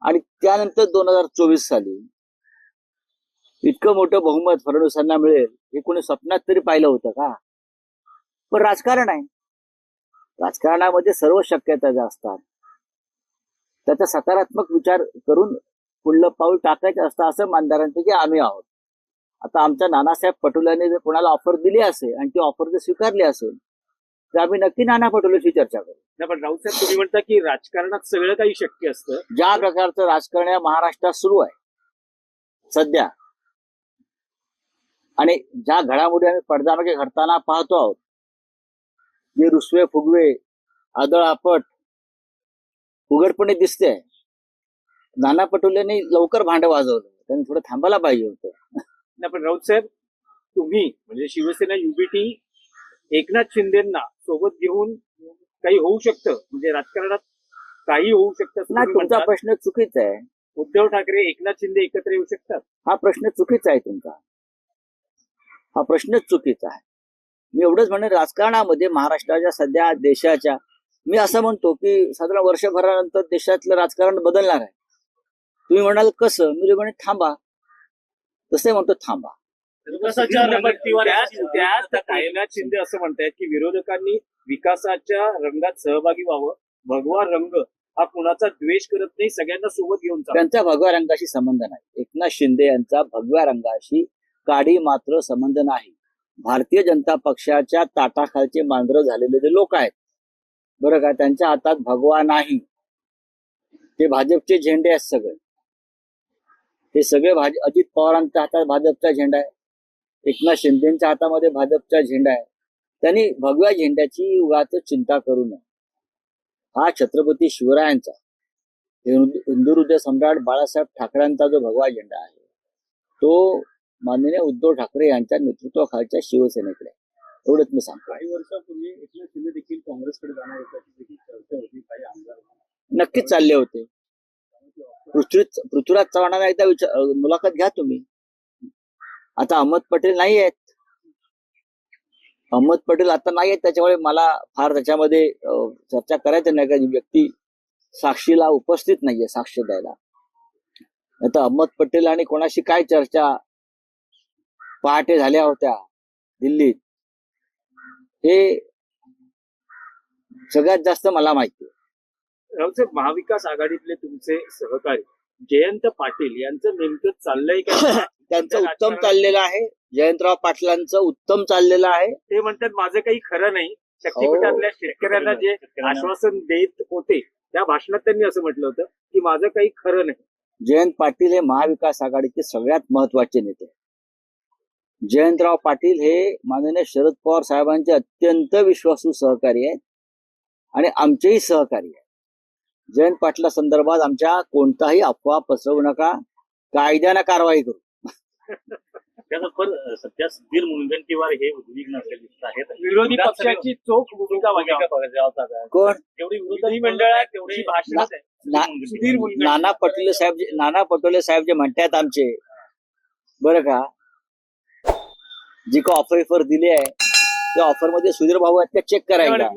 आणि त्यानंतर 2024 साली इतकं मोठं बहुमत फडणवीसांना मिळेल हे कोणी स्वप्नात तरी पाहिलं होतं का? पण राजकारण आहे, राजकारणामध्ये सर्व शक्यता ज्या असतात त्याचा सकारात्मक विचार करून पुढलं पाऊल टाकायचं असतं असं मानणाऱ्यांपैकी आम्ही आहोत. आता आमच्या नानासाहेब पटोलेंनी जर कोणाला ऑफर दिली असेल आणि ती ऑफर जर स्वीकारली असेल तर आम्ही नक्की नाना पटोलेशी चर्चा करू. नाही, पण राऊत साहेब तुम्ही म्हणता की राजकारणात सगळं काही शक्य असतं. ज्या प्रकारचं राजकारण या महाराष्ट्रात सुरू आहे सध्या आणि ज्या घडामोडी आम्ही पडद्यामागे घडताना पाहतो आहोत, जे रुसवे फुगवे आदळापट उघडपणे दिसते, नाना पटोलेंनी लवकर भांड वाजवलं, त्यांनी थोडं थांबायला पाहिजे होतं. नाही, पण राऊत साहेब तुम्ही म्हणजे शिवसेना युबीटी एकनाथ शिंदेना सोबत घेऊन काही होऊ शकतं, म्हणजे राजकारणात काही होऊ शकतं असं नाही, तुम्ही तुमचा म्हणता. प्रश्न चुकीचा आहे. उद्धव ठाकरे एकनाथ शिंदे एकत्र येऊ शकतात. हा प्रश्न चुकीचा आहे तुमचा, हा प्रश्नच चुकीचा आहे. मी एवढंच म्हणेन, राजकारणामध्ये महाराष्ट्राच्या सध्या देशाच्या, मी असं म्हणतो की साधारण वर्षभरानंतर देशातलं राजकारण बदलणार आहे. तुम्ही म्हणाल कसं, मी म्हणे थांबा, तसे म्हणतो थांबा. त्यात एकनाथ शिंदे असं म्हणतायत की विरोधकांनी विकासाच्या रंगात सहभागी व्हावं. भगवा रंग हा कुणाचा द्वेष करत नाही, सगळ्यांना सोबत घेऊन चालतो. त्यांचा भगव्या रंगाशी संबंध नाही. एकनाथ शिंदे यांचा भगव्या रंगाशी काडी मात्र संबंध नाही. भारतीय जनता पक्षाच्या ताटाखालचे मांजरं झालेले जे लोक आहेत बरं का, त्यांच्या हातात भगवा नाही. ते भाजपचे झेंडे आहेत सगळे, हे सगळे अजित पवारांच्या हातात भाजपचा झेंडा आहे, एकनाथ शिंदेच्या हातामध्ये भाजपचा झेंडा आहे. त्यांनी भगव्या झेंड्याची उगाच चिंता करू नये. हा छत्रपती शिवरायांचा, हिंदू हृदय सम्राट बाळासाहेब ठाकरेंचा जो भगवा झेंडा आहे तो माननीय उद्धव ठाकरे यांच्या नेतृत्वाखालच्या शिवसेनेकडे, एवढंच मी सांगतो. काही वर्षापूर्वी एकनाथ शिंदे देखील काँग्रेसकडे जाणार होत्याची चर्चा होती. काही आमदार नक्कीच चालले होते. पृथ्वीराज चव्हाणांना एकदा मुलाखत घ्या तुम्ही. आता अहमद पटेल नाही आहेत, अहमद पटेल आता नाही आहेत, त्याच्यामुळे मला फार त्याच्यामध्ये चर्चा करायचं नाही. का व्यक्ती साक्षीला उपस्थित नाहीये साक्ष द्यायला. आता अहमद पटेल आणि कोणाशी काय चर्चा पहाटे झाल्या होत्या दिल्लीत, हे सगळ्यात जास्त मला माहिती आहे. राऊतसाहेब, महाविकास आघाडीतले तुमचे सहकारी जयंत पाटील यांचं नेमकं चाललंय का? त्यांचं उत्तम चाललेलं आहे. जयंतराव पाटलांचं उत्तम चाललेलं आहे. ते म्हणतात माझं काही खरं नाही. शक्तीपीठातल्या शेतकऱ्यांना जे आश्वासन देत होते त्या भाषणात त्यांनी असं म्हटलं होतं की माझं काही खरं नाही. जयंत पाटील हे महाविकास आघाडीचे सगळ्यात महत्वाचे नेते. जयंतराव पाटील हे माननीय शरद पवार साहेबांचे अत्यंत विश्वासू सहकारी आहेत आणि आमचेही सहकारी आहेत. जयंत पाटला संदर्भात आमच्या कोणताही अफवा पसरवू नका, कायद्यानं कारवाई करू. पण सध्या सुधीर मुनगंटीवार हे उद्विग्न असलेले दिसत आहेत. विरोधी पक्षाची चोख भूमिका कोण? जेवढी विरोधी मंडळात तेवढी भाषण नाना पटोले साहेब जे म्हणतात आमचे, बरं का, जी का ऑफर दिली आहे त्या ऑफर मध्ये सुधीर भाऊ आहेत का चेक करायला.